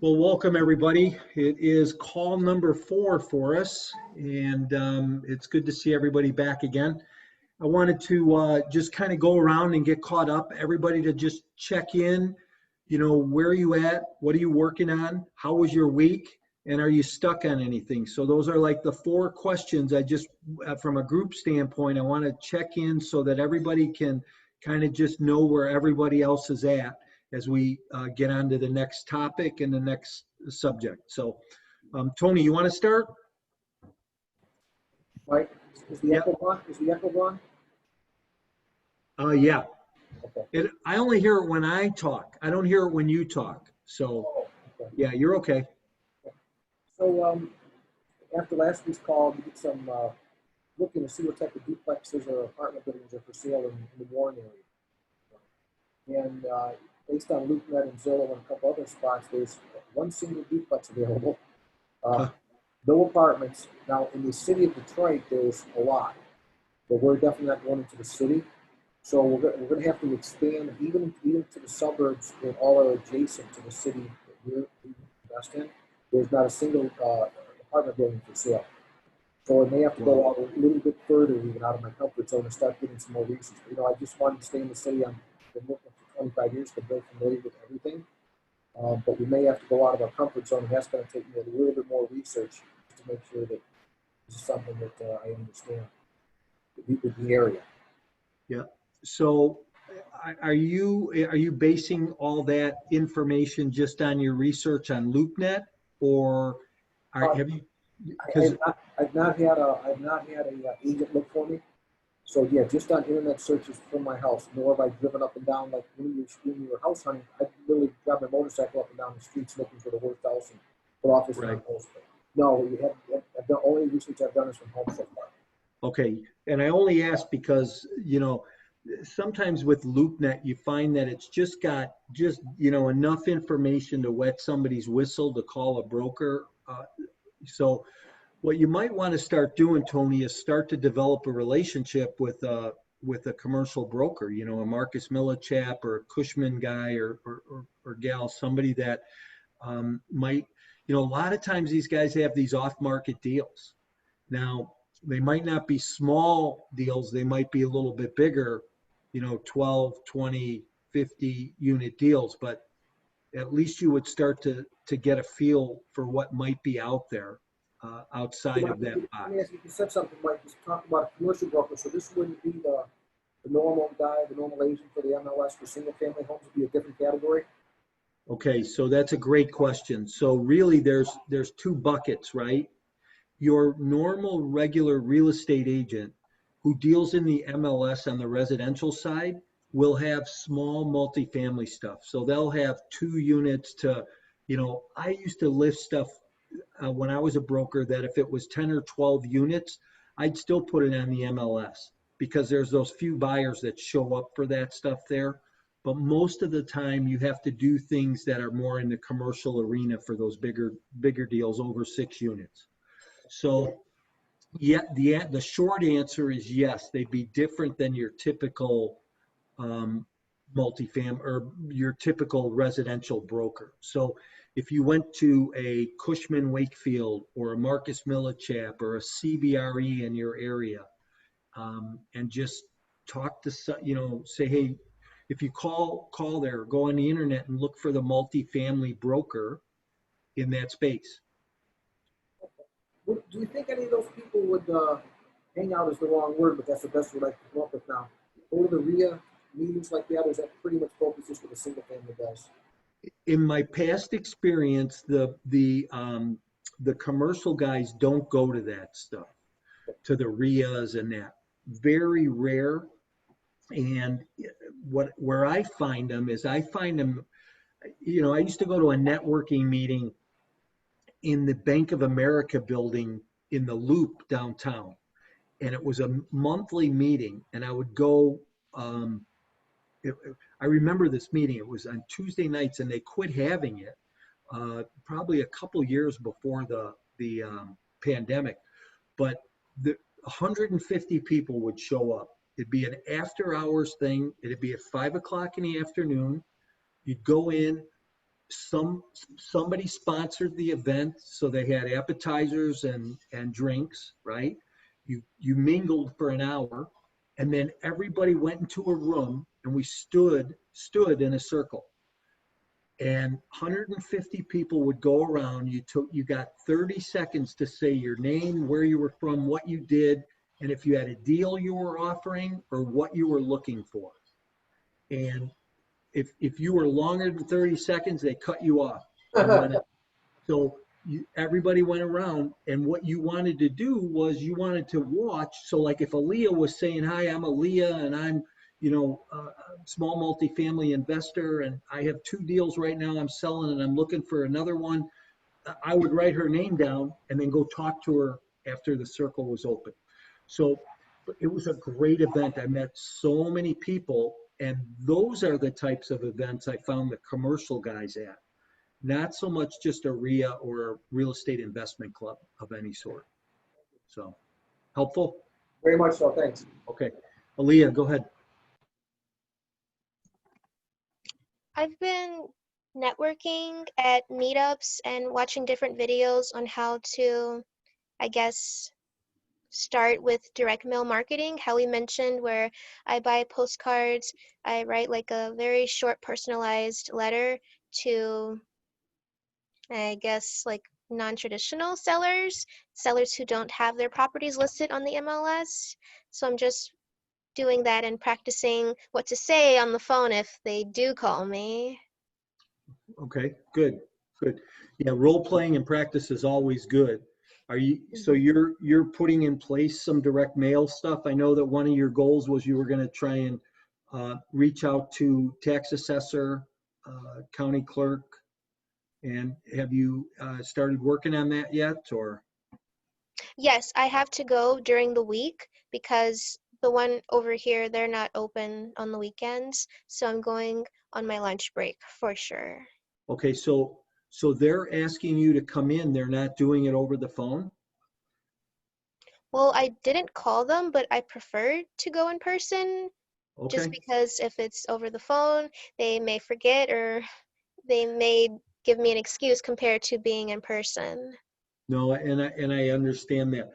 Well, welcome everybody. It is call number 4 for us, and it's good to see everybody back again. I wanted to just kind of go around and get caught up. Everybody to just check in. Where are you at? What are you working on? How was your week? And are you stuck on anything? So those are like the 4 questions. From a group standpoint, I want to check in so that everybody can kind of just know where everybody else is at as we get on to the next topic and the next subject. So, Tony, you want to start? Right. Is the echo on? Is the echo on? Yeah. Okay. I only hear it when I talk. I don't hear it when you talk. So, Okay. yeah, you're okay. So after last week's call, we did some looking to see what type of duplexes or apartment buildings are for sale in the Warren area. And based on LoopNet and Zillow and a couple other spots, there's one single duplex available. No apartments. Now, in the city of Detroit, there's a lot, but we're definitely not going into the city. So we're going to have to expand even to the suburbs that all are adjacent to the city that we invest in. There's not a single apartment building for sale. So I may have to go out a little bit further, even out of my comfort zone, and start getting some more research. I just wanted to stay in the city. I've been working for 25 years to build familiar with everything. But we may have to go out of our comfort zone, and that's going to take me a little bit more research to make sure that this is something that I understand with the area. Yeah. So are you basing all that information just on your research on LoopNet, or have you? I've not had a agent look for me. So yeah, just on internet searches from my house. Nor have I driven up and down like when you were house hunting. I literally drive my motorcycle up and down the streets looking for the worst house and put offers on post. No, the only research I've done is from home so far. Okay, and I only ask because sometimes with LoopNet you find that it's just got enough information to wet somebody's whistle to call a broker. So what you might want to start doing, Tony, is start to develop a relationship with a commercial broker, a Marcus Millichap or a Cushman guy or gal, somebody that might, a lot of times these guys have these off-market deals. Now, they might not be small deals. They might be a little bit bigger, 12, 20, 50 unit deals, but at least you would start to get a feel for what might be out there outside of that box. Let me ask you said something, Mike, you talked about a commercial broker, so this wouldn't be the normal guy, the normal agent for the MLS for single family homes, would be a different category? Okay, so that's a great question. So really there's 2 buckets, right? Your normal regular real estate agent who deals in the MLS on the residential side will have small multifamily stuff. So they'll have 2 units to, I used to list stuff when I was a broker that if it was 10 or 12 units, I'd still put it on the MLS because there's those few buyers that show up for that stuff there. But most of the time you have to do things that are more in the commercial arena for those bigger deals over 6 units. So yeah, the short answer is yes, they'd be different than your typical multifamily or your typical residential broker. So if you went to a Cushman Wakefield or a Marcus Millichap or a CBRE in your area, and just talk to, say, hey, if you call there, go on the internet and look for the multifamily broker in that space. Do you think any of those people would hang out is the wrong word, but that's the best word I can come up with now? Go to the RIA meetings like that, or is that pretty much focused just with the single family guys? In my past experience, the commercial guys don't go to that stuff, to the RIAs and that. Very rare. And where I find them is I used to go to a networking meeting in the Bank of America building in the Loop downtown. And it was a monthly meeting, and I would go, I remember this meeting, it was on Tuesday nights, and they quit having it probably a couple years before the pandemic. But 150 people would show up. It'd be an after hours thing. It'd be at 5 o'clock in the afternoon. You'd go in, somebody sponsored the event, so they had appetizers and drinks, right? You mingled for an hour, and then everybody went into a room, and we stood in a circle, and 150 people would go around. You got 30 seconds to say your name, where you were from, what you did, and if you had a deal you were offering or what you were looking for. And if you were longer than 30 seconds, they cut you off. And then so everybody went around, and what you wanted to do was you wanted to watch. So like if Aaliyah was saying, "Hi, I'm Aaliyah, and I'm, a small multifamily investor, and I have 2 deals right now I'm selling, and I'm looking for another one," I would write her name down and then go talk to her after the circle was open. So it was a great event. I met so many people, and those are the types of events I found the commercial guys at. Not so much just a RIA or a real estate investment club of any sort. So, helpful? Very much so, thanks. Okay. Aaliyah, go ahead. I've been networking at meetups and watching different videos on how to, I guess, start with direct mail marketing, how we mentioned, where I buy postcards, I write like a very short personalized letter to, I guess, like non-traditional sellers who don't have their properties listed on the MLS. So I'm just doing that and practicing what to say on the phone if they do call me. Okay, good. Yeah, role playing and practice is always good. So you're putting in place some direct mail stuff? I know that one of your goals was you were going to try and reach out to tax assessor, county clerk, and have you started working on that yet, or? Yes, I have to go during the week because the one over here, they're not open on the weekends. So I'm going on my lunch break for sure. Okay, so they're asking you to come in. They're not doing it over the phone? Well, I didn't call them, but I prefer to go in person just Okay. because if it's over the phone, they may forget or they may give me an excuse compared to being in person. No, and I understand that.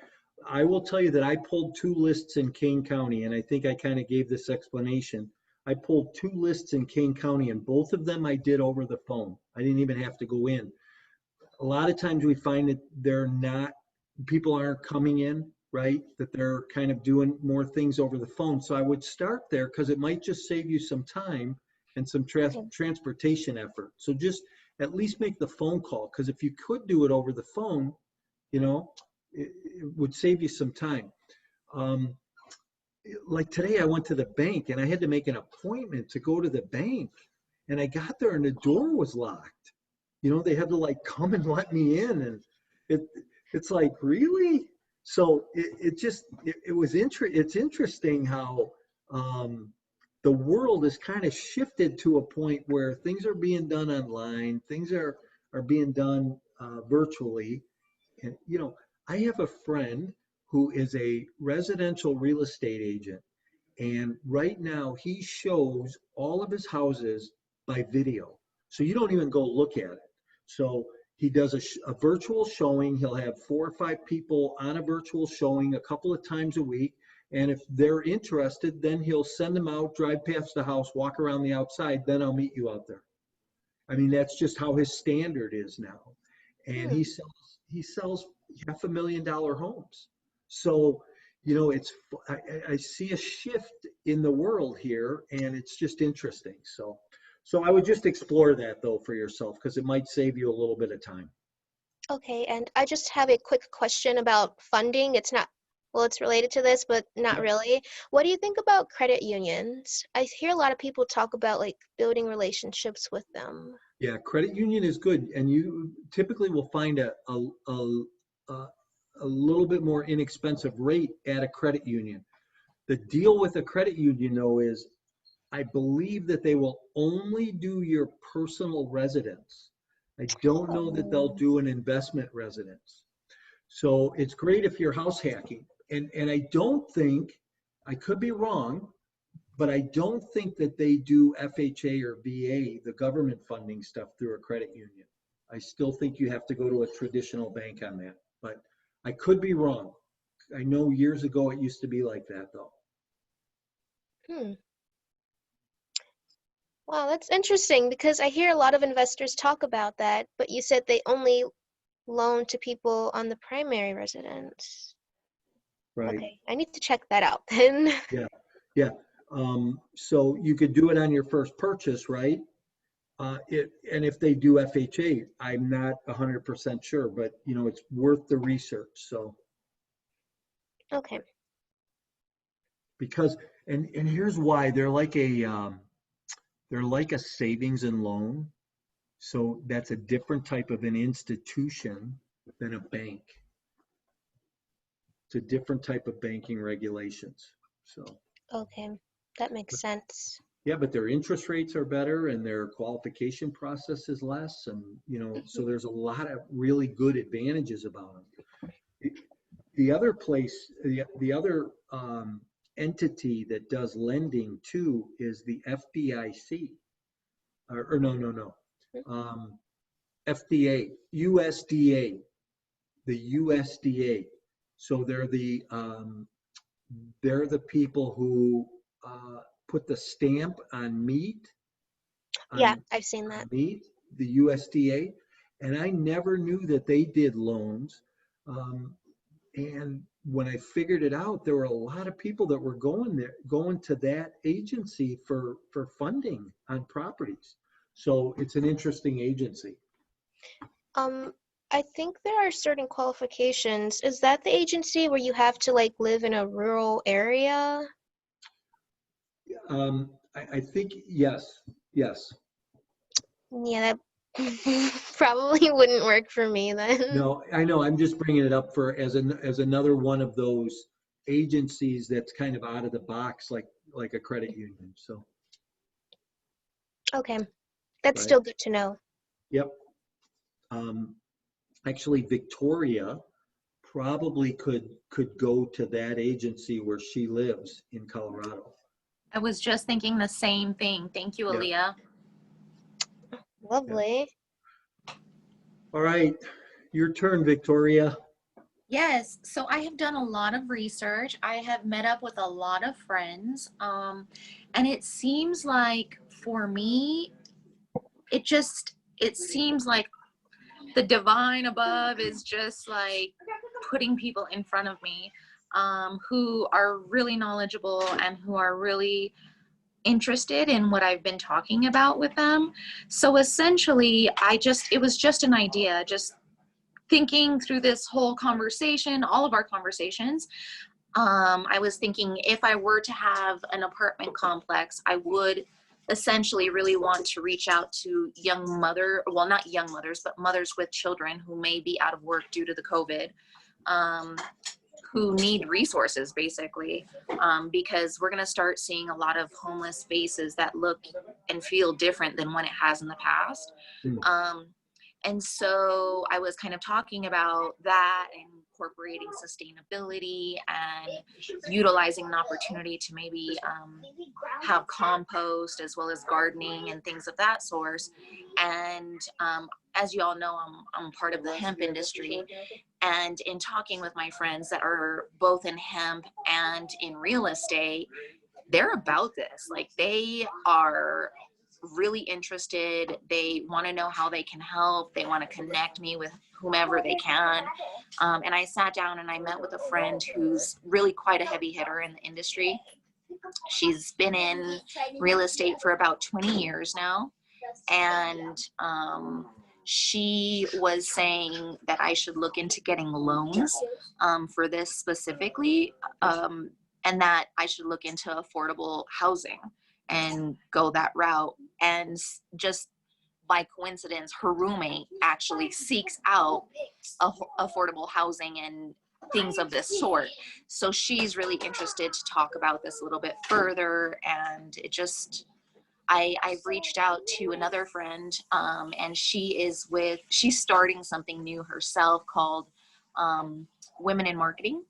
I will tell you that I pulled 2 lists in Kane County, and I think I kind of gave this explanation. I pulled 2 lists in Kane County, and both of them I did over the phone. I didn't even have to go in. A lot of times we find that people aren't coming in, right? That they're kind of doing more things over the phone. So I would start there because it might just save you some time and some Okay. transportation effort. So just at least make the phone call, because if you could do it over the phone, it would save you some time. Um, like today, I went to the bank and I had to make an appointment to go to the bank, and I got there and the door was locked. They had to like come and let me in, and it it's like, really? So it's interesting how the world has kind of shifted to a point where things are being done online, things are being done virtually. And I have a friend who is a residential real estate agent, and right now he shows all of his houses by video. So you don't even go look at it. So he does a virtual showing. He'll have 4 or 5 people on a virtual showing a couple of times a week. And if they're interested, then he'll send them out, drive past the house, walk around the outside, then I'll meet you out there. I mean, that's just how his standard is now. And he sells $500,000 homes. So, I see a shift in the world here, and it's just interesting. So I would just explore that though for yourself, because it might save you a little bit of time. Okay, and I just have a quick question about funding. It's not, well, it's related to this, but not really. What do you think about credit unions? I hear a lot of people talk about like building relationships with them. Yeah, credit union is good, and you typically will find a little bit more inexpensive rate at a credit union. The deal with a credit union, though, is I believe that they will only do your personal residence. I don't know that they'll do an investment residence. So it's great if you're house hacking. And I don't think, I could be wrong, but I don't think that they do FHA or VA, the government funding stuff through a credit union. I still think you have to go to a traditional bank on that, but I could be wrong. I know years ago it used to be like that though. Hmm. Wow, that's interesting because I hear a lot of investors talk about that, but you said they only loan to people on the primary residence. Right. Okay, I need to check that out then. Yeah. Yeah. So you could do it on your first purchase, right? And if they do FHA, I'm not 100% sure, but you know, it's worth the research. So Okay. because, and here's why they're like a savings and loan. So that's a different type of an institution than a bank. It's a different type of banking regulations. So, Okay, that makes sense. yeah, but their interest rates are better and their qualification process is less. And, you know, so Mhm. there's a lot of really good advantages about them. The other place, the other entity that does lending too is the FDIC. Or no, no, no. FDA, USDA, the USDA. So they're the people who put the stamp on meat, Yeah, on, I've seen on that. meat, the USDA, and I never knew that they did loans. Um, and when I figured it out, there were a lot of people that were going to that agency for funding on properties. So it's an interesting agency. Um, I think there are certain qualifications. Is that the agency where you have to like live in a rural area? I think yes, yes. Yeah, that probably wouldn't work for me then. No, I know. I'm just bringing it up for as another one of those agencies that's kind of out of the box, like a credit union. So, Okay, that's right. still good to know. Yep. Um, Actually, Victoria probably could go to that agency where she lives in Colorado. I was just thinking the same thing. Thank you, Yeah. Aaliyah. Yeah. Lovely. All right, your turn, Victoria. Yes, so I have done a lot of research. I have met up with a lot of friends. And it seems like for me, it seems like the divine above is just like putting people in front of me who are really knowledgeable and who are really interested in what I've been talking about with them. So essentially, it was just an idea, just thinking through this whole conversation, all of our conversations. I was thinking if I were to have an apartment complex, I would essentially really want to reach out to not young mothers, but mothers with children who may be out of work due to the COVID, who need resources basically, because we're going to start seeing a lot of homeless faces that look and feel different than when it has in the past. And so I was kind of talking about that and incorporating sustainability and utilizing an opportunity to maybe have compost as well as gardening and things of that sort. And as you all know, I'm part of the hemp industry. And in talking with my friends that are both in hemp and in real estate, they're about this. Like they are really interested. They want to know how they can help. They want to connect me with whomever they can. And I sat down and I met with a friend who's really quite a heavy hitter in the industry. She's been in real estate for about 20 years now. And she was saying that I should look into getting loans for this specifically, and that I should look into affordable housing and go that route. And just by coincidence, her roommate actually seeks out affordable housing and things of this sort. So she's really interested to talk about this a little bit further. And it just, I've reached out to another friend, and she's starting something new herself called Women in Marketing.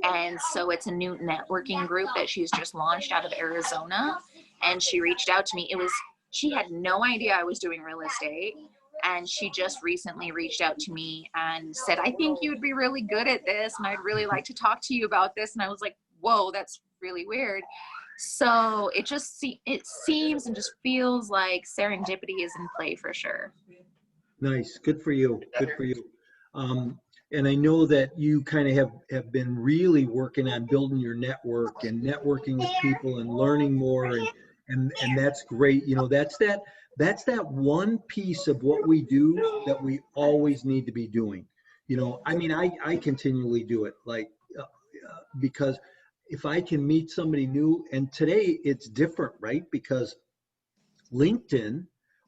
And so it's a new networking group that she's just launched out of Arizona. And she reached out to me. She had no idea I was doing real estate. And she just recently reached out to me and said, I think you'd be really good at this. And I'd really like to talk to you about this. And I was like, whoa, that's really weird. So it seems and just feels like serendipity is in play for sure. Nice. Good for you. Good for you. And I know that you kind of have been really working on building your network and networking with people and learning more, and that's great. You know, that's that one piece of what we do that we always need to be doing. You know, I mean, I continually do it, like because if I can meet somebody new, and today it's different, right? Because LinkedIn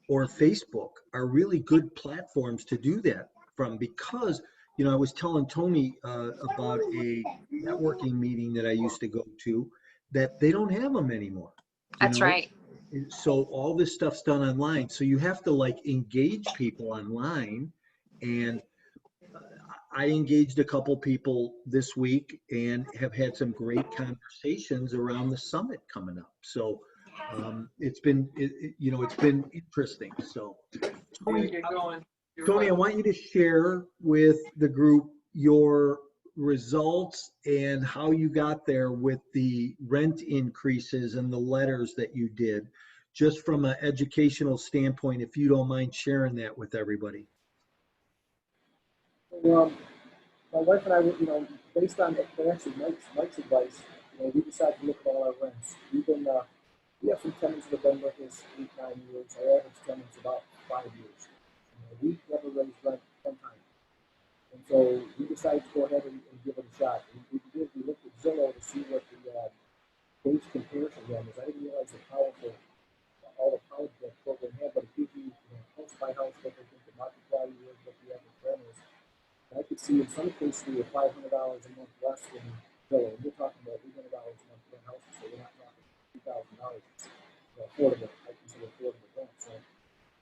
or Facebook are really good platforms to do that from, because, you know, I was telling Tony about a networking meeting that I used to go to, that they don't have them anymore, you That's know? right. So all this stuff's done online. So you have to like engage people online. And I engaged a couple people this week and have had some great conversations around the summit coming up. So it's been, you know, it's been interesting. So Tony, I want you to share with the group your results and how you got there with the rent increases and the letters that you did, just from an educational standpoint, if you don't mind sharing that with everybody. So, my wife and I, you know, based on actually Mike's advice, you know, we decided to look at all our rents. We have some tenants that have been with us 8, 9 years. Our average tenant's about 5 years. You know, we've never raised rent 10 times. And so we decided to go ahead and give it a shot. We looked at Zillow to see what the base comparison was. I didn't realize all the power that program had, but it gives you, house by house, what they think the market value is, what the average rent is. And I could see in some cases we were $500 a month less than Zillow. And we're talking about $800 a month rent houses, so we're not talking $2,000. It's affordable. I consider affordable rent. So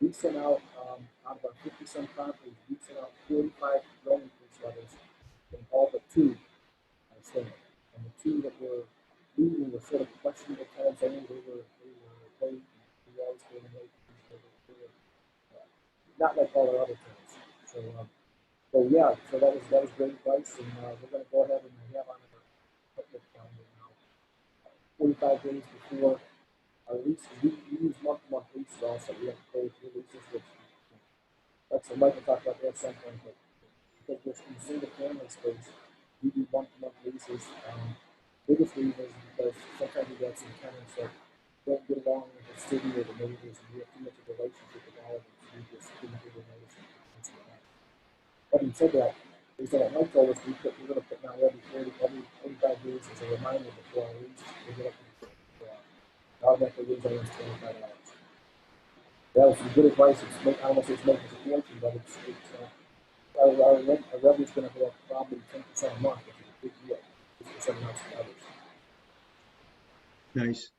we sent out of our 50-some properties, we sent out 45 rent increase letters, and all but 2 are staying. And the 2 that were leaving were sort of questionable tenants. I knew they were late. We always gave them late. They were not like all our other tenants. So yeah, so that was great advice, and we're going to go ahead and have on our public calendar now 45 days before our leases. We use month-to-month leases also. We have to pay for leases, which that's what Mike will talk about that at some point. But because we're in the single-family space, we do month-to-month leases. Biggest reason is because sometimes we got some tenants that don't get along with the city or the neighbors, and we have too much of a relationship with all of them. So we just didn't give them notice. Having said that, based on what Mike told us, we're going to put now every 45 days as a reminder before our lease. We're going to automatically lose our $25. That was some good advice. I don't know if it's making a fortune, but our revenue is going to go up probably 10% a month, which is a big deal. It's something else to others. Nice.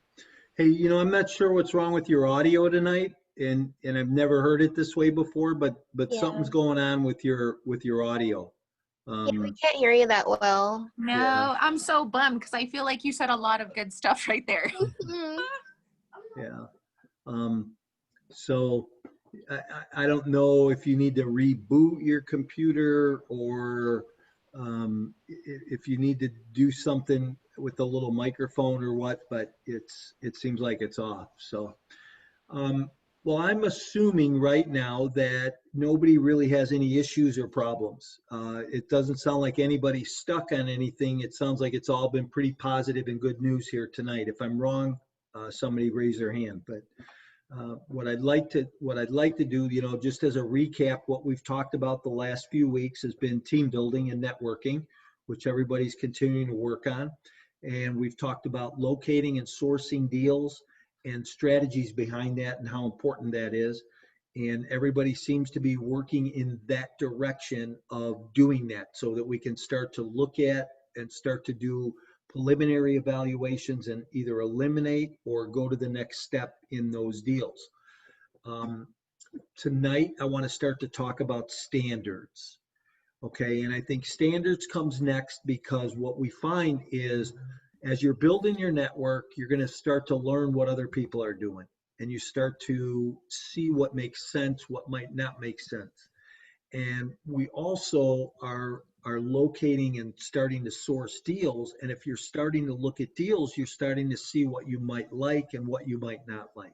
Hey, you know, I'm not sure what's wrong with your audio tonight, and I've never heard it this way before, but Yeah. something's going on with your audio. Yeah, we can't hear you that well. No, Yeah. I'm so bummed because I feel like you said a lot of good stuff right there. Mhm. Yeah. So I don't know if you need to reboot your computer, or if you need to do something with the little microphone or what, but it seems like it's off. So, well, I'm assuming right now that nobody really has any issues or problems. It doesn't sound like anybody's stuck on anything. It sounds like it's all been pretty positive and good news here tonight. If I'm wrong, somebody raise their hand. But what I'd like to do, you know, just as a recap, what we've talked about the last few weeks has been team building and networking, which everybody's continuing to work on. And we've talked about locating and sourcing deals and strategies behind that and how important that is. And everybody seems to be working in that direction of doing that, so that we can start to look at and start to do preliminary evaluations and either eliminate or go to the next step in those deals. Tonight, I want to start to talk about standards. Okay, and I think standards comes next because what we find is as you're building your network, you're going to start to learn what other people are doing and you start to see what makes sense, what might not make sense. And we also are locating and starting to source deals. And if you're starting to look at deals, you're starting to see what you might like and what you might not like.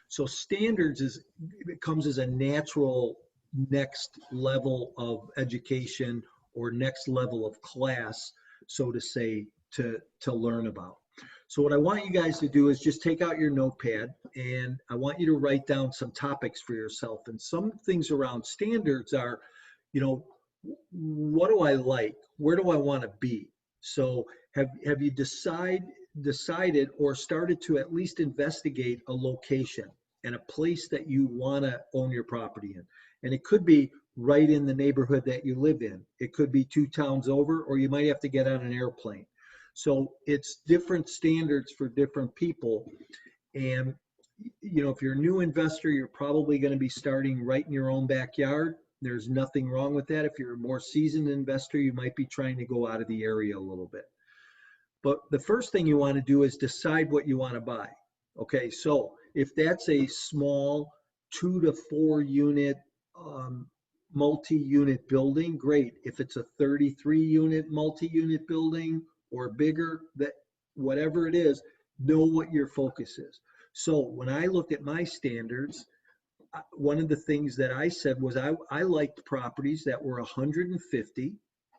So standards it comes as a natural next level of education or next level of class, so to say, to learn about. So what I want you guys to do is just take out your notepad and I want you to write down some topics for yourself. And some things around standards are, you know, what do I like? Where do I want to be? So have you decided or started to at least investigate a location and a place that you want to own your property in? And it could be right in the neighborhood that you live in. It could be 2 towns over, or you might have to get on an airplane. So it's different standards for different people. And, you know, if you're a new investor, you're probably going to be starting right in your own backyard. There's nothing wrong with that. If you're a more seasoned investor, you might be trying to go out of the area a little bit. But the first thing you want to do is decide what you want to buy. Okay, so if that's a small 2 to 4 unit multi-unit building, great. If it's a 33 unit multi-unit building or bigger, that whatever it is, know what your focus is. So when I looked at my standards, one of the things that I said was I liked properties that were 150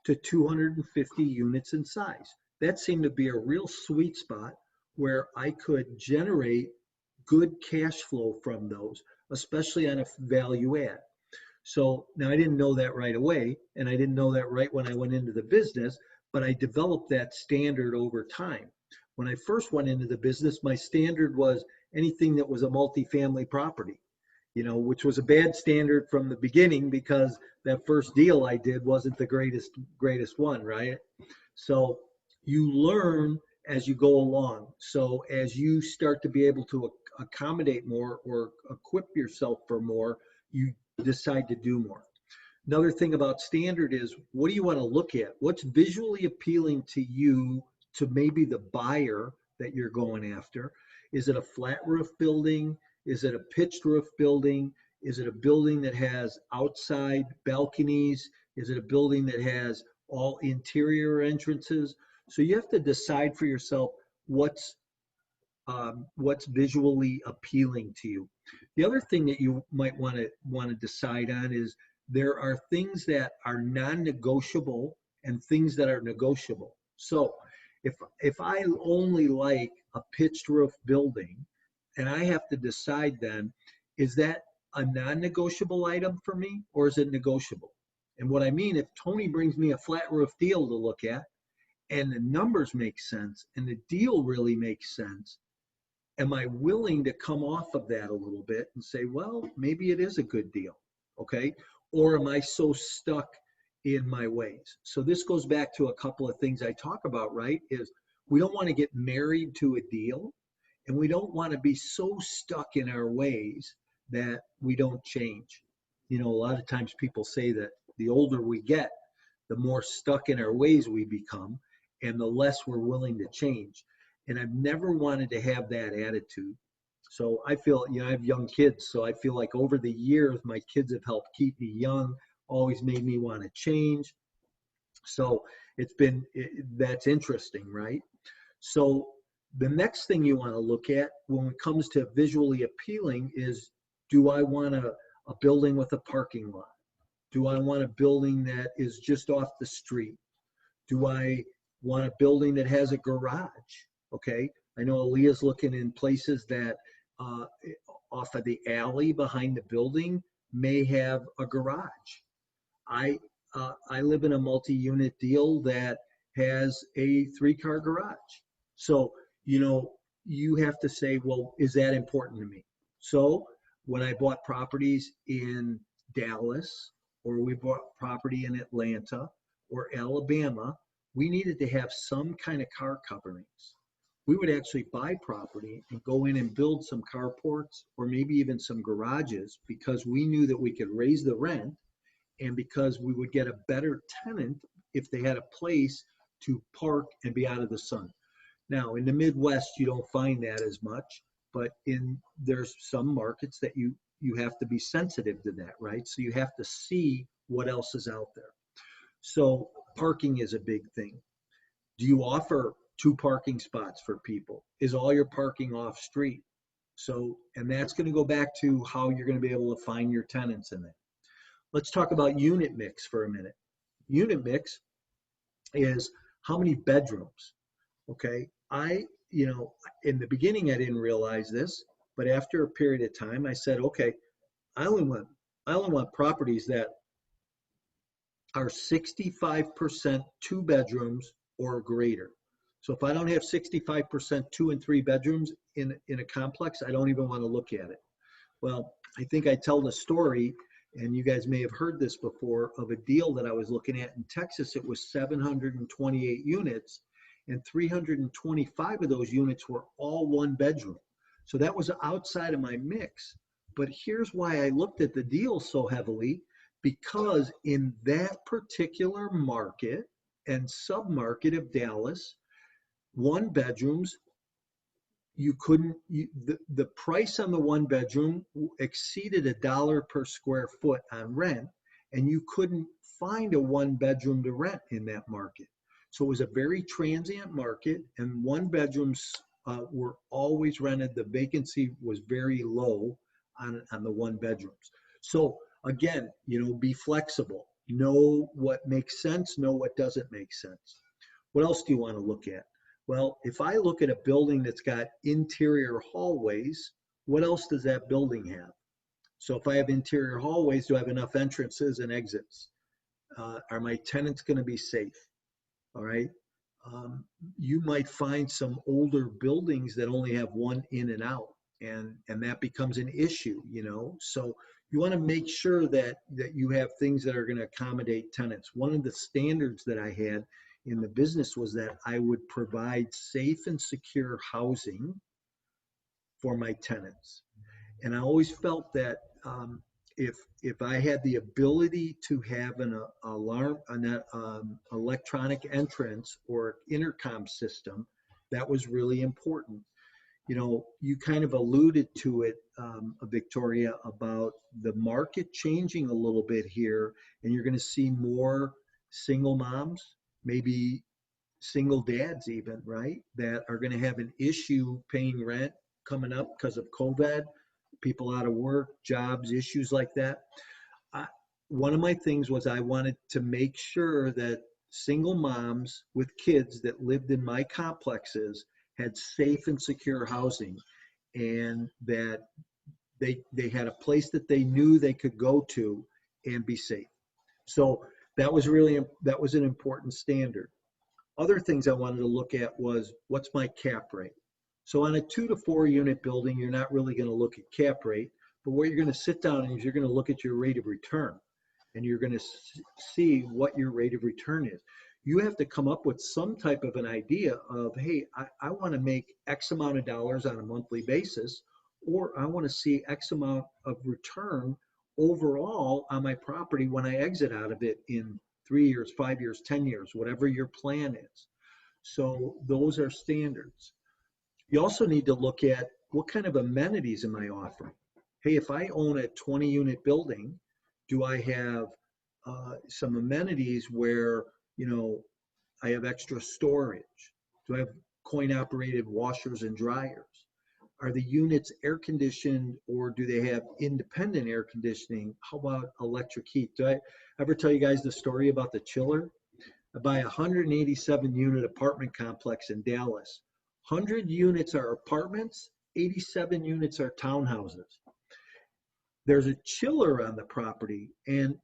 to 250 units in size. That seemed to be a real sweet spot where I could generate good cash flow from those, especially on a value add. So now I didn't know that right away, and I didn't know that right when I went into the business, but I developed that standard over time. When I first went into the business, my standard was anything that was a multifamily property, you know, which was a bad standard from the beginning because that first deal I did wasn't the greatest one, right? So you learn as you go along. So as you start to be able to accommodate more or equip yourself for more, you decide to do more. Another thing about standard is what do you want to look at? What's visually appealing to you, to maybe the buyer that you're going after? Is it a flat roof building? Is it a pitched roof building? Is it a building that has outside balconies? Is it a building that has all interior entrances? So you have to decide for yourself what's visually appealing to you. The other thing that you might want to decide on is there are things that are non-negotiable and things that are negotiable. So if I only like a pitched roof building, and I have to decide then, is that a non-negotiable item for me or is it negotiable? And what I mean, if Tony brings me a flat roof deal to look at and the numbers make sense and the deal really makes sense, am I willing to come off of that a little bit and say, well, maybe it is a good deal, okay? Or am I so stuck in my ways? So this goes back to a couple of things I talk about, right? Is we don't want to get married to a deal, and we don't want to be so stuck in our ways that we don't change. You know, a lot of times people say that the older we get, the more stuck in our ways we become, and the less we're willing to change. And I've never wanted to have that attitude. So I feel, you know, I have young kids, so I feel like over the years, my kids have helped keep me young, always made me want to change. So that's interesting, right? So the next thing you want to look at when it comes to visually appealing is, do I want a building with a parking lot? Do I want a building that is just off the street? Do I want a building that has a garage? Okay, I know Aaliyah's looking in places that off of the alley behind the building may have a garage. I live in a multi-unit deal that has a 3-car garage. So, you know, you have to say, well, is that important to me? So when I bought properties in Dallas, or we bought property in Atlanta or Alabama, we needed to have some kind of car coverings. We would actually buy property and go in and build some carports or maybe even some garages because we knew that we could raise the rent and because we would get a better tenant if they had a place to park and be out of the sun. Now, in the Midwest, you don't find that as much, but there's some markets that you have to be sensitive to that, right? So you have to see what else is out there. So parking is a big thing. Do you offer 2 parking spots for people? Is all your parking off street? So, and that's going to go back to how you're going to be able to find your tenants in it. Let's talk about unit mix for a minute. Unit mix is how many bedrooms. Okay, in the beginning, I didn't realize this, but after a period of time, I said, okay, I only want properties that are 65% 2 bedrooms or greater. So if I don't have 65% 2 and 3 bedrooms in a complex, I don't even want to look at it. Well, I think I tell the story, and you guys may have heard this before, of a deal that I was looking at in Texas. It was 728 units, and 325 of those units were all 1 bedroom. So that was outside of my mix. But here's why I looked at the deal so heavily, because in that particular market and submarket of Dallas, 1 bedrooms, the price on the 1 bedroom exceeded $1 per square foot on rent, and you couldn't find a 1 bedroom to rent in that market. So it was a very transient market, and 1 bedrooms were always rented. The vacancy was very low on the 1 bedrooms. So again, be flexible. Know what makes sense, know what doesn't make sense. What else do you want to look at? Well, if I look at a building that's got interior hallways, what else does that building have? So if I have interior hallways, do I have enough entrances and exits? Are my tenants going to be safe? All right. You might find some older buildings that only have 1 in and out, and that becomes an issue, So you want to make sure that you have things that are going to accommodate tenants. One of the standards that I had in the business was that I would provide safe and secure housing for my tenants. And I always felt that if I had the ability to have an alarm, electronic entrance or intercom system, that was really important. You kind of alluded to it, Victoria, about the market changing a little bit here, and you're going to see more single moms, maybe single dads even, right, that are going to have an issue paying rent coming up because of COVID, people out of work, jobs, issues like that. One of my things was I wanted to make sure that single moms with kids that lived in my complexes had safe and secure housing, and that they had a place that they knew they could go to and be safe. So that was an important standard. Other things I wanted to look at was, what's my cap rate? So on a 2 to 4 unit building, you're not really going to look at cap rate, but what you're going to sit down and is you're going to look at your rate of return, and you're going to see what your rate of return is. You have to come up with some type of an idea of, hey, I want to make X amount of dollars on a monthly basis, or I want to see X amount of return overall on my property when I exit out of it in 3 years, 5 years, 10 years, whatever your plan is. So those are standards. You also need to look at, what kind of amenities am I offering? Hey, if I own a 20 unit building, do I have some amenities where, I have extra storage? Do I have coin operated washers and dryers? Are the units air conditioned, or do they have independent air conditioning? How about electric heat? Do I ever tell you guys the story about the chiller? I buy a 187 unit apartment complex in Dallas. 100 units are apartments, 87 units are townhouses. There's a chiller on the property, and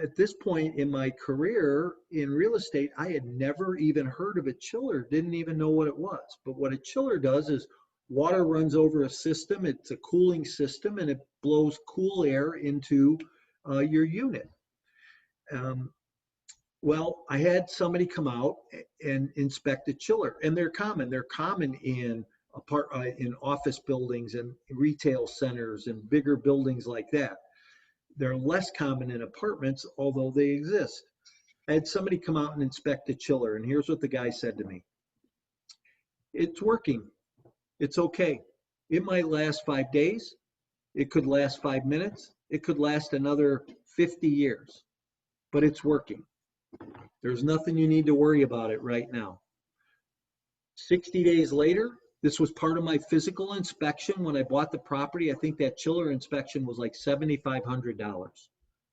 at this point in my career in real estate, I had never even heard of a chiller, didn't even know what it was. But what a chiller does is water runs over a system, it's a cooling system, and it blows cool air into your unit. Well, I had somebody come out and inspect a chiller, and they're common. They're common in office buildings and retail centers and bigger buildings like that. they're less common in apartments, although they exist. I had somebody come out and inspect a chiller, and here's what the guy said to me. It's working. It's okay. It might last 5 days. It could last 5 minutes. It could last another 50 years, but it's working. There's nothing you need to worry about it right now. 60 days later, this was part of my physical inspection when I bought the property. I think that chiller inspection was like $7,500.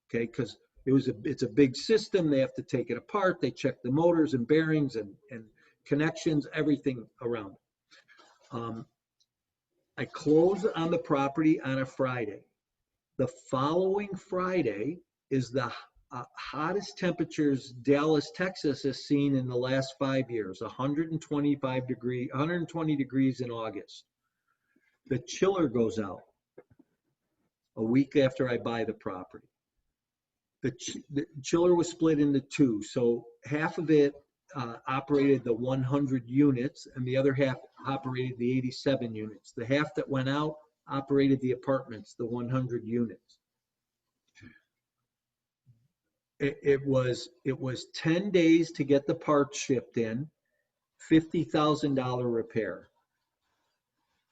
Okay, because it's a big system. They have to take it apart. They check the motors and bearings and connections, everything around. I close on the property on a Friday. The following Friday is the hottest temperatures Dallas, Texas has seen in the last 5 years, 120 degrees in August. The chiller goes out a week after I buy the property. The chiller was split into two, so half of it operated the 100 units and the other half operated the 87 units. The half that went out operated the apartments, the 100 units. It was 10 days to get the parts shipped in, $50,000 repair.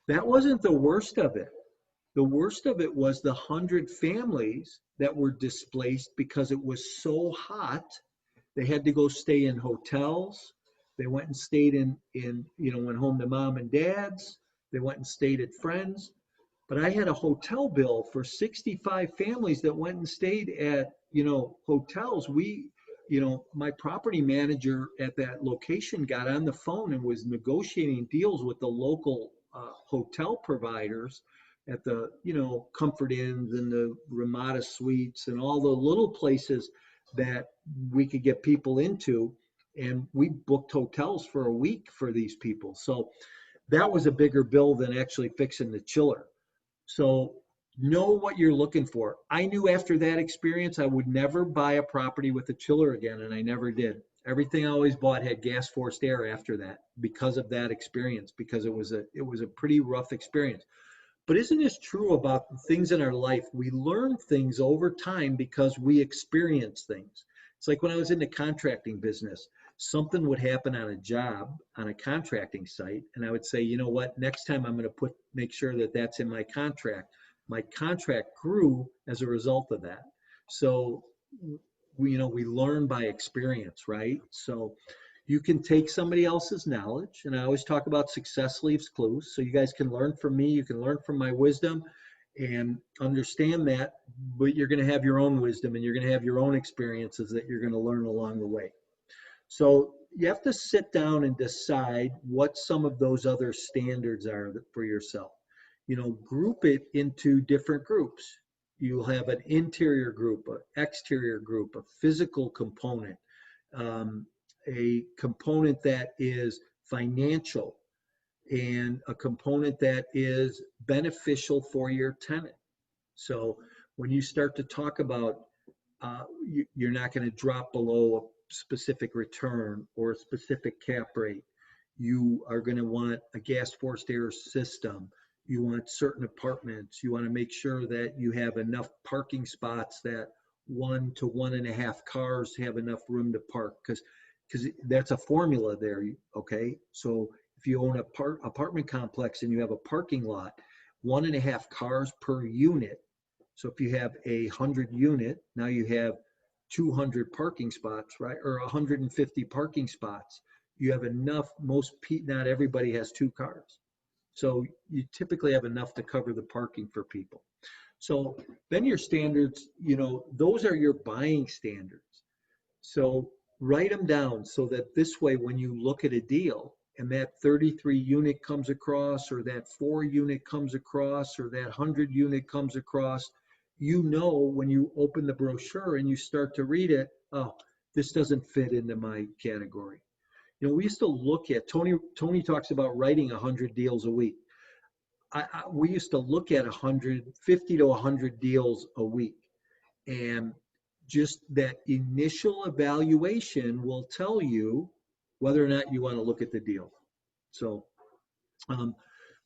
That wasn't the worst of it. The worst of it was the 100 families that were displaced because it was so hot. They had to go stay in hotels. They went and stayed went home to mom and dad's. They went and stayed at friends. But I had a hotel bill for 65 families that went and stayed at, hotels. My property manager at that location got on the phone and was negotiating deals with the local hotel providers at the, Comfort Inns and the Ramada Suites and all the little places that we could get people into. And we booked hotels for a week for these people. So that was a bigger bill than actually fixing the chiller. So know what you're looking for. I knew after that experience, I would never buy a property with a chiller again, and I never did. Everything I always bought had gas forced air after that because of that experience, because it was a pretty rough experience. But isn't this true about things in our life? We learn things over time because we experience things. It's like when I was in the contracting business, something would happen on a job, on a contracting site, and I would say, you know what, next time I'm going to make sure that that's in my contract. My contract grew as a result of that. So, we learn by experience, right? So you can take somebody else's knowledge, and I always talk about success leaves clues. So you guys can learn from me, you can learn from my wisdom and understand that, but you're going to have your own wisdom and you're going to have your own experiences that you're going to learn along the way. So you have to sit down and decide what some of those other standards are for yourself. Group it into different groups. You'll have an interior group, an exterior group, a physical component, a component that is financial, and a component that is beneficial for your tenant. So when you start to talk about you're not going to drop below a specific return or a specific cap rate, you are going to want a gas forced air system. You want certain apartments. You want to make sure that you have enough parking spots that 1 to 1.5 cars have enough room to park, because that's a formula there. Okay, so if you own a apartment complex and you have a parking lot, 1.5 cars per unit. So if you have 100 unit, now you have 200 parking spots, right? Or 150 parking spots. You have enough. Not everybody has 2 cars. So you typically have enough to cover the parking for people. So then your standards, those are your buying standards. So write them down so that this way, when you look at a deal and that 33 unit comes across, or that 4 unit comes across, or that 100 unit comes across, when you open the brochure and you start to read it, oh, this doesn't fit into my category. We used to look at, Tony talks about writing 100 deals a week. We used to look at 50 to 100 deals a week. And just that initial evaluation will tell you whether or not you want to look at the deal. So how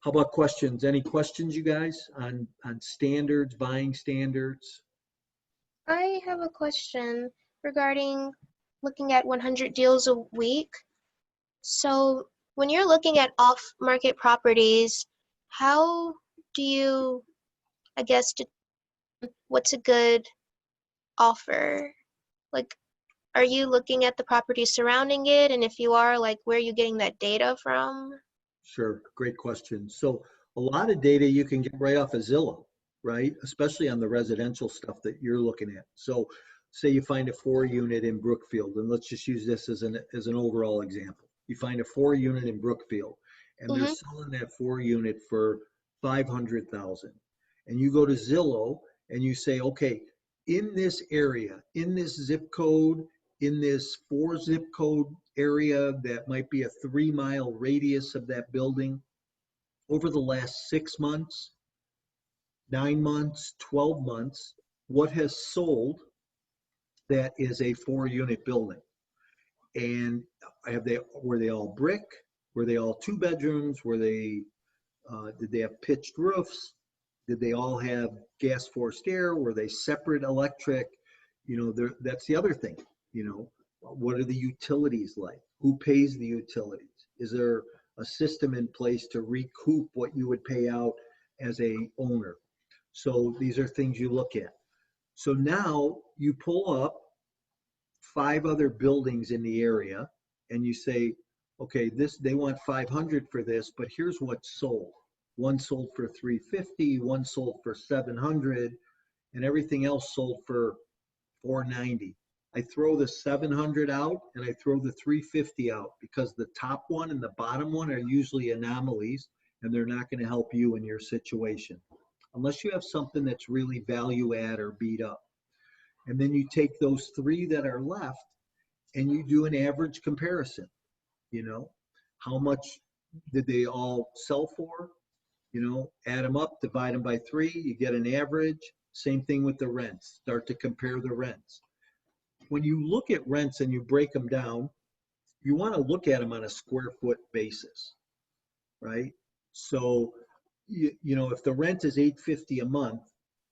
about questions? Any questions, you guys, on standards, buying standards? I have a question regarding looking at 100 deals a week. So when you're looking at off-market properties, how do you, I guess, what's a good offer? Like, are you looking at the property surrounding it? And if you are, like, where are you getting that data from? Sure, great question. So a lot of data you can get right off of Zillow, right? Especially on the residential stuff that you're looking at. So say you find a 4-unit in Brookfield, and let's just use this as an overall example. You find a 4-unit in Brookfield, and they're Mm-hmm. selling that 4-unit for 500,000. And you go to Zillow and you say, okay, in this area, in this zip code, in this 4 zip code area that might be a 3-mile radius of that building, over the last 6 months, 9 months, 12 months, what has sold that is a 4-unit building? And were they all brick? Were they all 2 bedrooms? Did they have pitched roofs? Did they all have gas forced air? Were they separate electric? That's the other thing. What are the utilities like? Who pays the utilities? Is there a system in place to recoup what you would pay out as a owner? So these are things you look at. So now you pull up 5 other buildings in the area and you say, okay, they want 500 for this, but here's what's sold. One sold for 350, one sold for 700, and everything else sold for 490. I throw the 700 out and I throw the 350 out because the top one and the bottom one are usually anomalies and they're not going to help you in your situation unless you have something that's really value add or beat up. And then you take those 3 that are left and you do an average comparison. How much did they all sell for? Add them up, divide them by 3, you get an average. Same thing with the rents. Start to compare the rents. When you look at rents and you break them down, you want to look at them on a square foot basis, right? So, if the rent is $850 a month,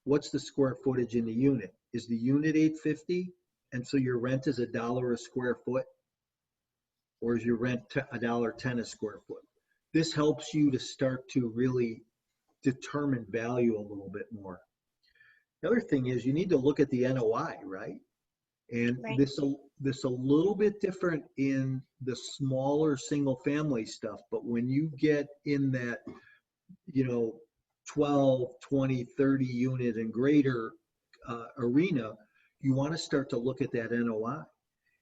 what's the square footage in the unit? Is the unit $850? And so your rent is $1 a square foot? Or is your rent $1.10 a square foot? This helps you to start to really determine value a little bit more. The other thing is you need to look at the NOI, right? And Right. this a little bit different in the smaller single family stuff, but when you get in that, 12, 20, 30 unit and greater arena, you want to start to look at that NOI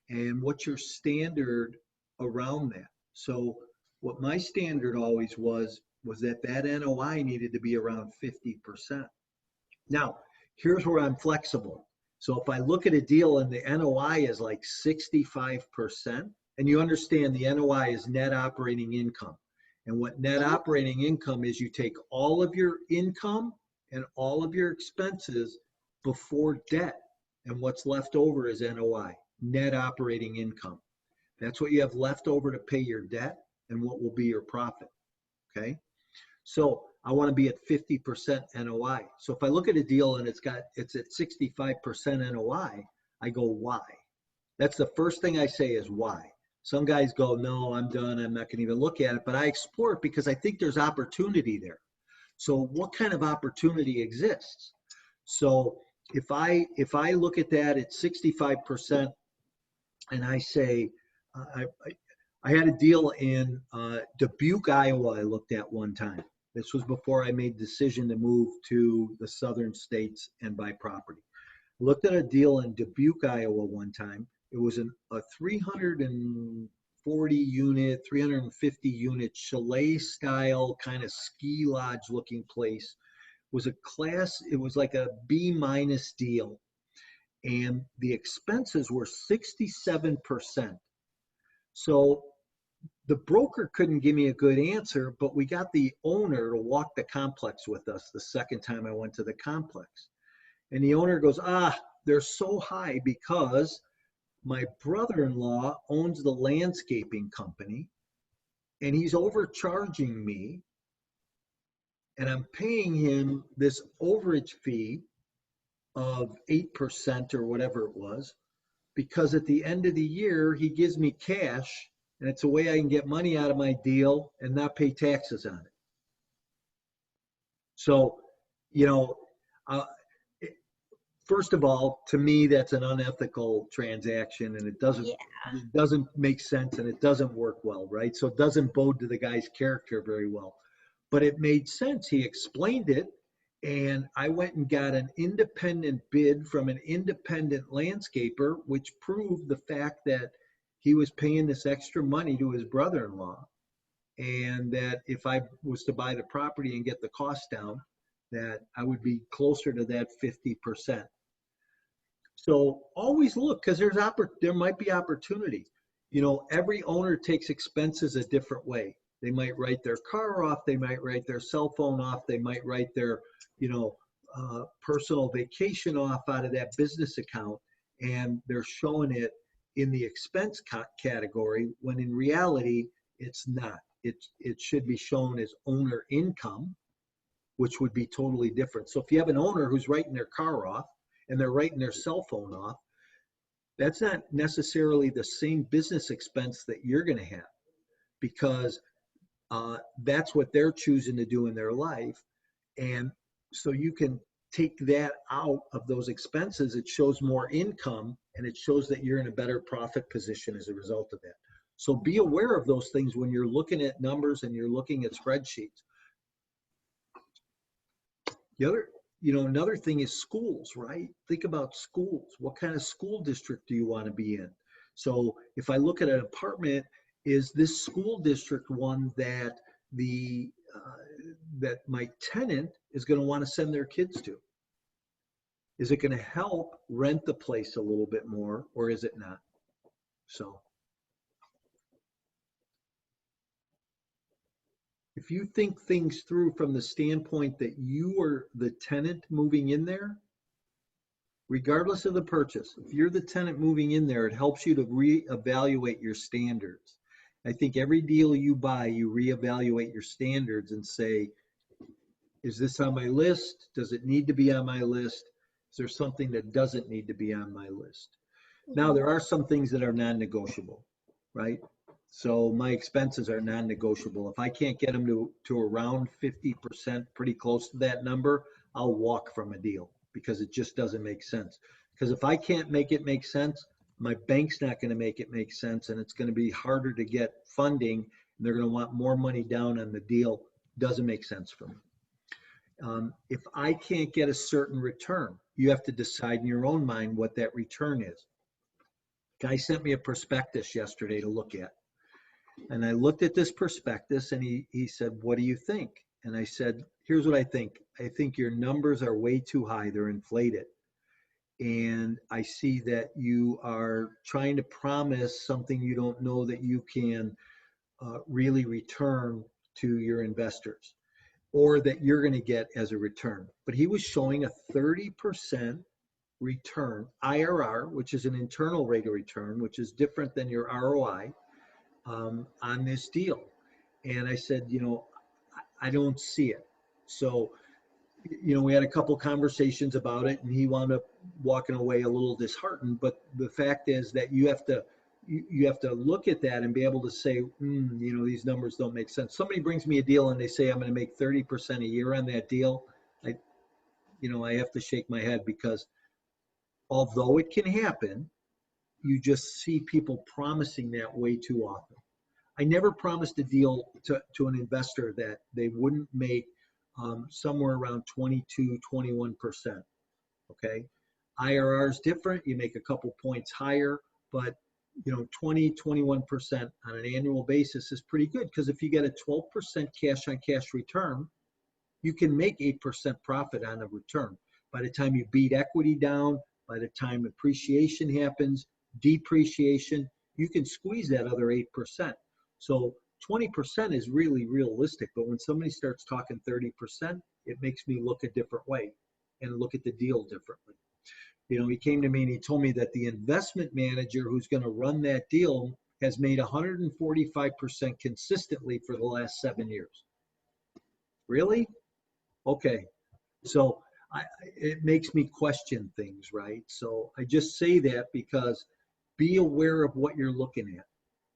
and what's your standard around that. So what my standard always was that NOI needed to be around 50%. Now, here's where I'm flexible. So if I look at a deal and the NOI is like 65%, and you understand the NOI is net operating income. And what net Mhm. operating income is, you take all of your income and all of your expenses before debt, and what's left over is NOI, net operating income. That's what you have left over to pay your debt and what will be your profit. Okay. So I want to be at 50% NOI. So if I look at a deal and it's at 65% NOI, I go, why? That's the first thing I say is why. Some guys go, no, I'm done. I'm not going to even look at it. But I explore it because I think there's opportunity there. So what kind of opportunity exists? So if I look at that at 65% and I say, I had a deal in Dubuque, Iowa, I looked at one time. This was before I made the decision to move to the southern states and buy property. Looked at a deal in Dubuque, Iowa one time. It was a 340 unit, 350 unit chalet style kind of ski lodge looking place. It was like a B- deal. And the expenses were 67%. So the broker couldn't give me a good answer, but we got the owner to walk the complex with us the second time I went to the complex. And the owner goes, they're so high because my brother-in-law owns the landscaping company and he's overcharging me and I'm paying him this overage fee of 8% or whatever it was, because at the end of the year, he gives me cash, and it's a way I can get money out of my deal and not pay taxes on it. So, you know, uh, first of all, to me, that's an unethical transaction, and it doesn't make sense, and it doesn't work well, right? So it doesn't bode to the guy's character very well. But it made sense. He explained it, and I went and got an independent bid from an independent landscaper, which proved the fact that he was paying this extra money to his brother-in-law, and that if I was to buy the property and get the cost down, that I would be closer to that 50%. So always look, because there might be opportunity. You know, every owner takes expenses a different way. They might write their car off, they might write their cell phone off, they might write their, personal vacation off out of that business account, and they're showing it in the expense category, when in reality, it's not. It should be shown as owner income, which would be totally different. So if you have an owner who's writing their car off and they're writing their cell phone off, that's not necessarily the same business expense that you're going to have, because that's what they're choosing to do in their life. And so you can take that out of those expenses. It shows more income, and it shows that you're in a better profit position as a result of that. So be aware of those things when you're looking at numbers and you're looking at spreadsheets. Another thing is schools, right? Think about schools. What kind of school district do you want to be in? So if I look at an apartment, is this school district one that that my tenant is going to want to send their kids to? Is it going to help rent the place a little bit more, or is it not? So if you think things through from the standpoint that you are the tenant moving in there, regardless of the purchase, if you're the tenant moving in there, it helps you to reevaluate your standards. I think every deal you buy, you reevaluate your standards and say, is this on my list? Does it need to be on my list? Is there something that doesn't need to be on my list? Now, there are some things that are non-negotiable, right? So my expenses are non-negotiable. If I can't get them to around 50%, pretty close to that number, I'll walk from a deal, because it just doesn't make sense. Because if I can't make it make sense, my bank's not going to make it make sense, and it's going to be harder to get funding, and they're going to want more money down on the deal. Doesn't make sense for me. If I can't get a certain return, you have to decide in your own mind what that return is. Guy sent me a prospectus yesterday to look at. And I looked at this prospectus, and he said, what do you think? And I said, here's what I think. I think your numbers are way too high. They're inflated. And I see that you are trying to promise something you don't know that you can really return to your investors, or that you're going to get as a return. But he was showing a 30% return, IRR, which is an internal rate of return, which is different than your ROI, on this deal. And I said, I don't see it. So, we had a couple conversations about it, and he wound up walking away a little disheartened. But the fact is that you have to look at that and be able to say, these numbers don't make sense. Somebody brings me a deal and they say I'm going to make 30% a year on that deal. I have to shake my head, because although it can happen, you just see people promising that way too often. I never promised a deal to an investor that they wouldn't make somewhere around 22, 21%. Okay. IRR is different. You make a couple points higher, but 20, 21% on an annual basis is pretty good, because if you get a 12% cash on cash return, you can make 8% profit on a return. By the time you beat equity down, by the time appreciation happens, depreciation, you can squeeze that other 8%. So 20% is really realistic, but when somebody starts talking 30%, it makes me look a different way and look at the deal differently. He came to me and he told me that the investment manager who's going to run that deal has made 145% consistently for the last 7 years. Really? Okay. So it makes me question things, right? So I just say that because be aware of what you're looking at,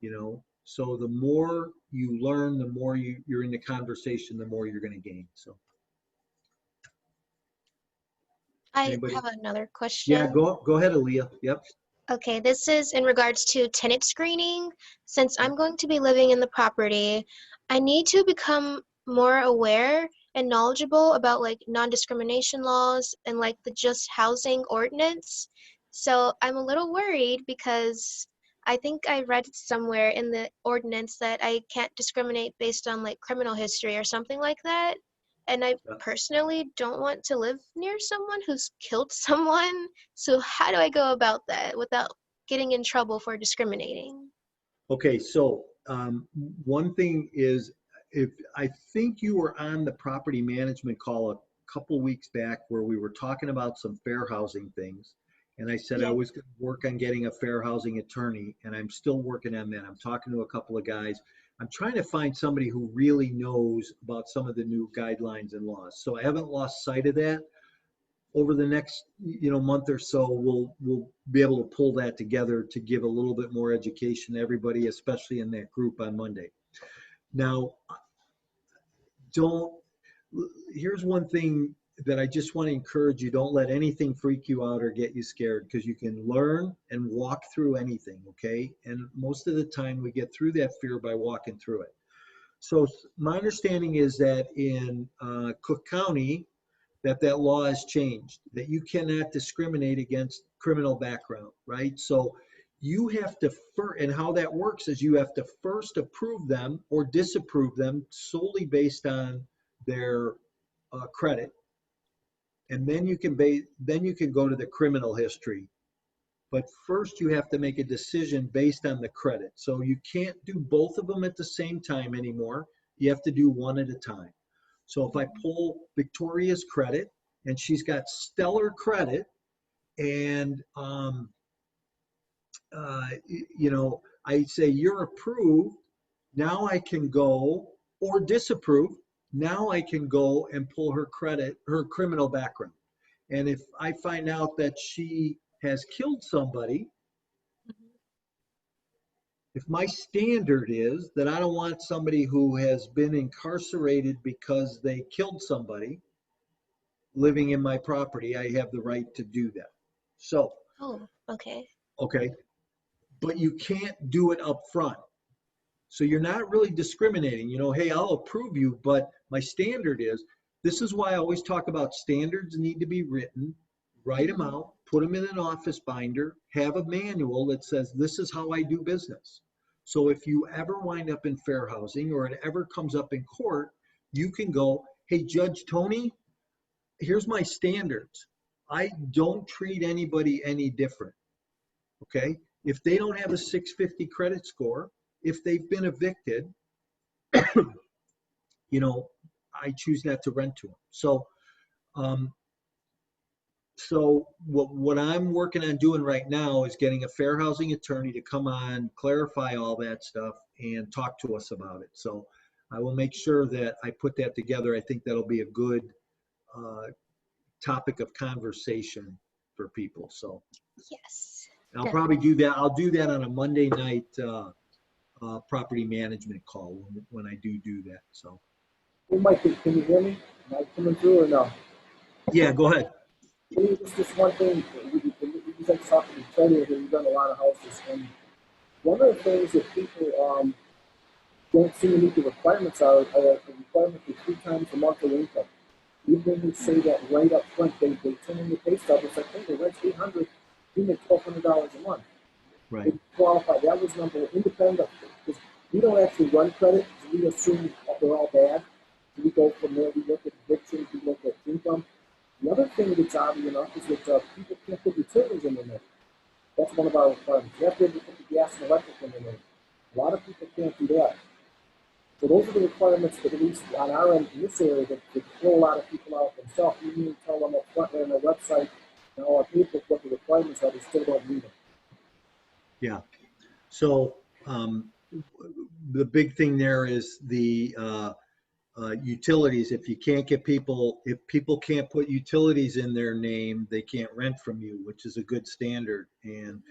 you know? So the more you learn, the more you're in the conversation, the more you're going to gain. So I anybody? have another Yeah, question. go ahead, Aaliyah. Yep. Okay, this is in regards to tenant screening. Since Yep. I'm going to be living in the property, I need to become more aware and knowledgeable about like non-discrimination laws and like the just housing ordinance. So I'm a little worried because I think I read somewhere in the ordinance that I can't discriminate based on like criminal history or something like that. And I Yep. personally don't want to live near someone who's killed someone. So how do I go about that without getting in trouble for discriminating? Okay, so one thing is, if I think you were on the property management call a couple weeks back where we were talking about some fair housing things, and I said I Yeah. was going to work on getting a fair housing attorney, and I'm still working on that. I'm talking to a couple of guys. I'm trying to find somebody who really knows about some of the new guidelines and laws. So I haven't lost sight of that. Over the next month or so, we'll be able to pull that together to give a little bit more education to everybody, especially in that group on Monday. Now, don't here's one thing that I just want to encourage you: don't let anything freak you out or get you scared, because you can learn and walk through anything. Okay, and most of the time we get through that fear by walking through it. So my understanding is that in Cook County, that law has changed, that you cannot discriminate against criminal background, right? So you have to and how that works is you have to first approve them or disapprove them solely based on their credit, and then you can go to the criminal history. But first you have to make a decision based on the credit. So you can't do both of them at the same time anymore. You have to do one at a time. So if I pull Victoria's credit, and she's got stellar credit, and I say you're approved, now I can go, or disapprove, now I can go and pull her criminal background. And if I find out that she has killed somebody, if my standard is that I don't want somebody who has been incarcerated because they killed somebody living in my property, I have the right to do that. So, Oh, okay. okay, but you can't do it up front. So you're not really discriminating. Hey, I'll approve you, but my standard is, this is why I always talk about standards need to be written, write them out, put them in an office binder, have a manual that says, this is how I do business. So if you ever wind up in fair housing or it ever comes up in court, you can go, hey, Judge Tony, here's my standards. I don't treat anybody any different. Okay. If they don't have a 650 credit score, if they've been evicted, I choose not to rent to them. So what I'm working on doing right now is getting a fair housing attorney to come on, clarify all that stuff, and talk to us about it. So I will make sure that I put that together. I think that'll be a good topic of conversation for people. So Yes. I'll probably do that. I'll do that on a Monday night property management call when I do that. So. Hey, Mike, can you hear me? Am I coming through or no? Yeah, go ahead. Just one thing. You guys talking to each other, you've done a lot of houses, and one of the things that people don't seem to meet the requirements are the requirement for 3 times the monthly income. Even when you say that right up front, they turn in the pay stub. It's like, hey, the rent's $800, you make $1,200 a month. Right. They qualify. That was number independent, because we don't actually run credit. We assume that they're all bad. So we go from there. We look at evictions. We look at income. The other thing that's oddly enough is that people can't put utilities in their name. That's one of our requirements. You have to be able to put the gas and electric in their name. A lot of people can't do that. So those are the requirements that, at least on our end in this area, that throw a lot of people out themselves. We need to tell them up front on their website and all our people what the requirements are. They still don't meet them. Yeah. So the big thing there is the utilities. If you can't get people, if people can't put utilities in their name, they can't rent from you, which is a good standard. And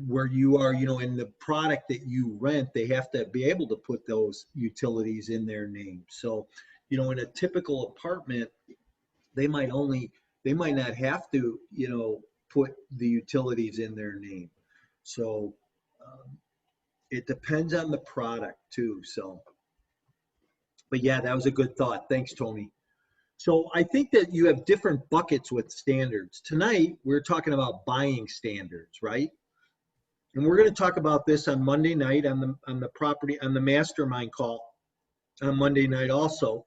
where you are, you know, in the product that you rent, they have to be able to put those utilities in their name. So, you know, in a typical apartment, they might not have to, you know, put the utilities in their name. So it depends on the product too. So, but yeah, that was a good thought. Thanks, Tony. So I think that you have different buckets with standards. Tonight, we're talking about buying standards, right? And we're going to talk about this on Monday night on the mastermind call on Monday night also,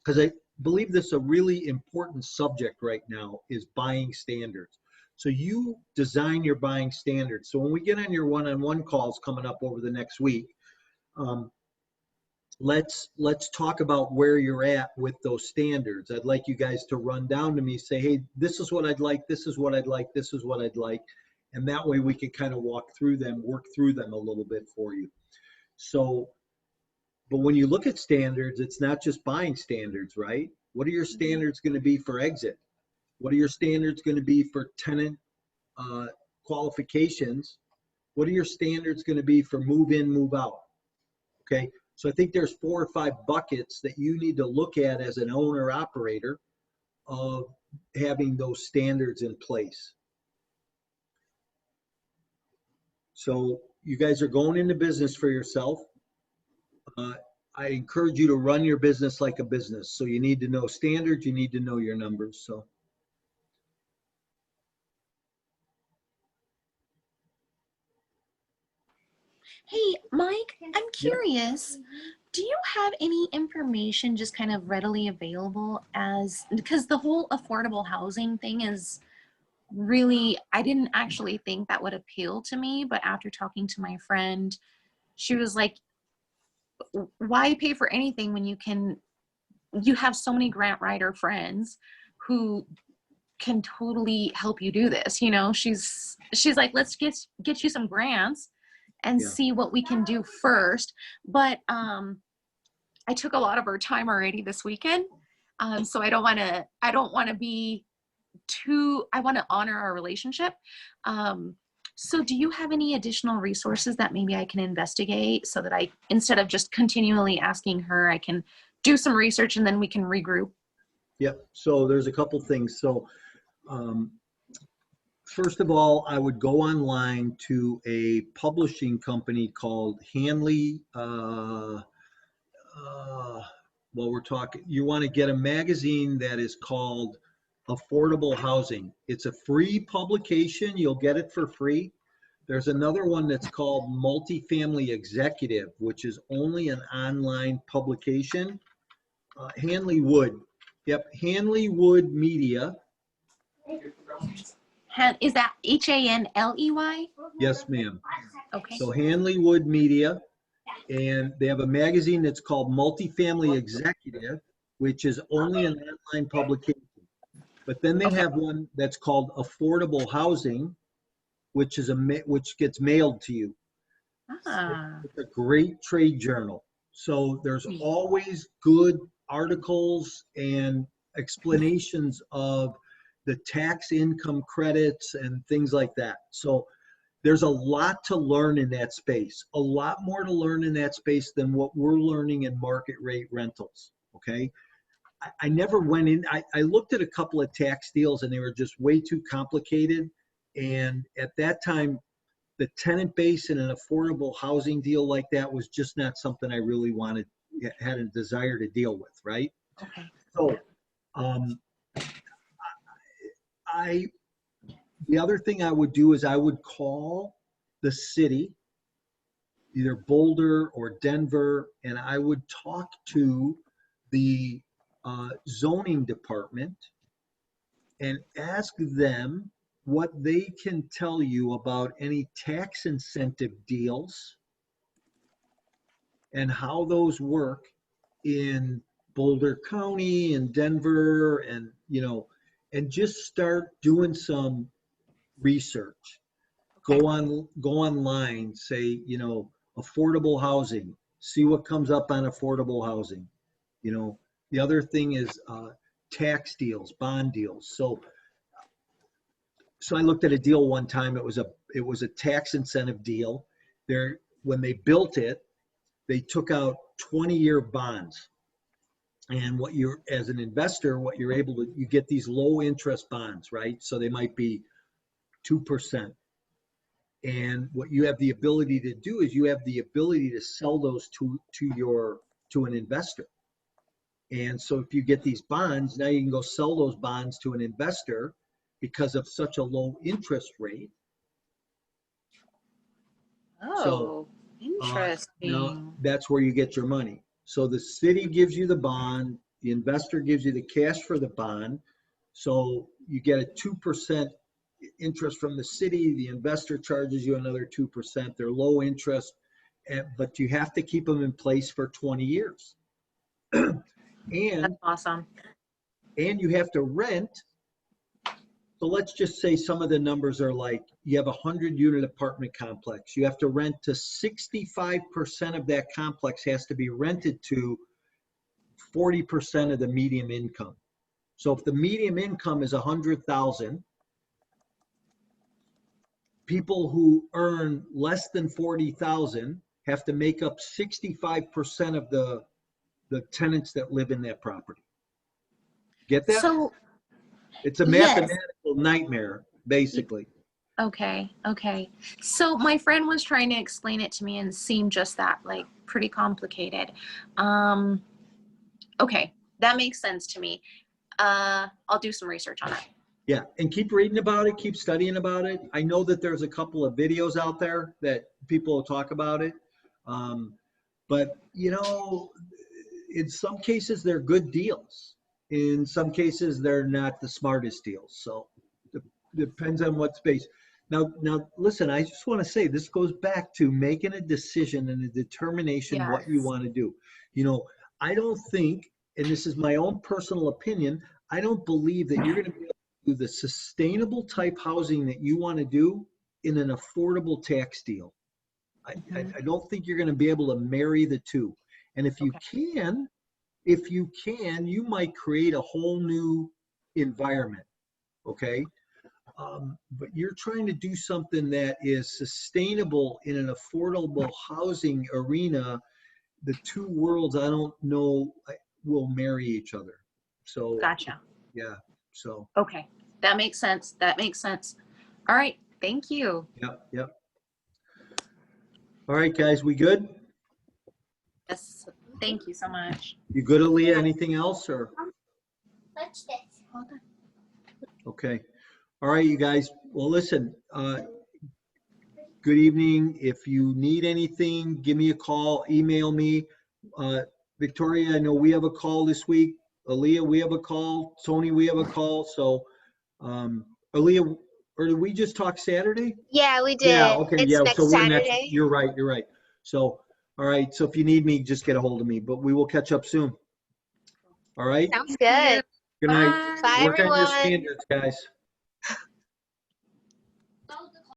because I believe this is a really important subject right now, is buying standards. So you design your buying standards. So when we get on your one-on-one calls coming up over the next week, let's talk about where you're at with those standards. I'd like you guys to run down to me, say, hey, this is what I'd like, this is what I'd like, this is what I'd like. And that way we can kind of work through them a little bit for you. So, but when you look at standards, it's not just buying standards, right? What are your standards going to be for exit? What are your standards going to be for tenant qualifications? What are your standards going to be for move in, move out? Okay, so I think there's 4 or 5 buckets that you need to look at as an owner operator of having those standards in place. So you guys are going into business for yourself. I encourage you to run your business like a business. So you need to know standards, you need to know your numbers. So. Hey, Mike, I'm curious. Do you have any information just kind of readily available because the whole affordable housing thing is really, I didn't actually think that would appeal to me, but after talking to my friend, she was like, why pay for anything when you have so many grant writer friends who can totally help you do this. You know, she's like, let's get you some grants and see what we can do first. But I took a lot of her time already this weekend. So I don't want to be too, I want to honor our relationship. So do you have any additional resources that maybe I can investigate so that instead of just continually asking her, I can do some research and then we can regroup? Yep. So there's a couple things. So first of all, I would go online to a publishing company called Hanley. You want to get a magazine that is called Affordable Housing. It's a free publication. You'll get it for free. There's another one that's called Multifamily Executive, which is only an online publication. Hanley Wood. Yep, Hanley Wood Media. Is that Hanley? Yes, ma'am. Okay. So Hanley Wood Media, and they have a magazine that's called Multifamily Executive, which is only an online publication. But then they have one that's called Affordable Housing, which gets mailed to you. It's a great trade journal. So there's always good articles and explanations of the tax income credits and things like that. So there's a lot to learn in that space, a lot more to learn in that space than what we're learning in market rate rentals, okay? I never went in, I looked at a couple of tax deals and they were just way too complicated. And at that time, the tenant base in an affordable housing deal like that was just not something I really had a desire to deal with, right? Okay. So, the other thing I would do is I would call the city, either Boulder or Denver, and I would talk to the zoning department and ask them what they can tell you about any tax incentive deals and how those work in Boulder County and Denver, and and just start doing some research. Okay. Go online, say, affordable housing, See what comes up on affordable housing. You know, the other thing is tax deals, bond deals. So I looked at a deal one time. It was a tax incentive deal. When they built it, they took out 20-year bonds. And as an investor, what you're able to, you get these low interest bonds, right? So they might be 2%. And what you have the ability to do is you have the ability to sell those to an investor. And so if you get these bonds, now you can go sell those bonds to an investor because of such a low interest rate. Oh, interesting. Now that's where you get your money. So the city gives you the bond, the investor gives you the cash for the bond. So you get a 2% interest from the city, the investor charges you another 2%. They're low interest, but you have to keep them in place for 20 years. That's And awesome. you have to rent. So let's just say some of the numbers are like, you have a 100-unit apartment complex. You have to rent to 65% of that complex has to be rented to 40% of the median income. So if the median income is 100,000, people who earn less than 40,000 have to make up 65% of the tenants that live in that property. Get that? So, It's a yes. mathematical nightmare, basically. Okay. So my friend was trying to explain it to me and seemed just that, like, pretty complicated. Okay, that makes sense to me. I'll do some research on it. Yeah, and keep reading about it, keep studying about it. I know that there's a couple of videos out there that people talk about it. But, you know, in some cases, they're good deals. In some cases, they're not the smartest deals. So it depends on what space. Now, listen, I just want to say this goes back to making a decision and a determination what you Yes. want to do. You know, I don't think, and this is my own personal opinion, I don't believe that you're going to be able to do the sustainable type housing that you want to do in an affordable tax deal. I don't think you're going to be able to marry the two. And if you can, you might create a whole new environment. Okay. But you're trying to do something that is sustainable in an affordable housing arena. The two worlds, I don't know, will marry each other. So, Gotcha. yeah. So, Okay, that makes sense. All right, thank you. yep. All right, guys, we good? Yes, thank you so much. You good, Aaliyah? Anything else or? Watch this. Hold on. Okay. All right, you guys. Well, listen, good evening. If you need anything, give me a call, email me. Victoria, I know we have a call this week. Aaliyah, we have a call. Tony, we have a call. So, Aaliyah, or did we just talk Saturday? Yeah, we did. Yeah, okay, It's yeah. So next we're Saturday. next. You're right. So, all right. So if you need me, just get a hold of me, but we will catch up soon. All right. Sounds Thank you. good. Good night. Bye. Bye, Work on your everyone. standards, guys.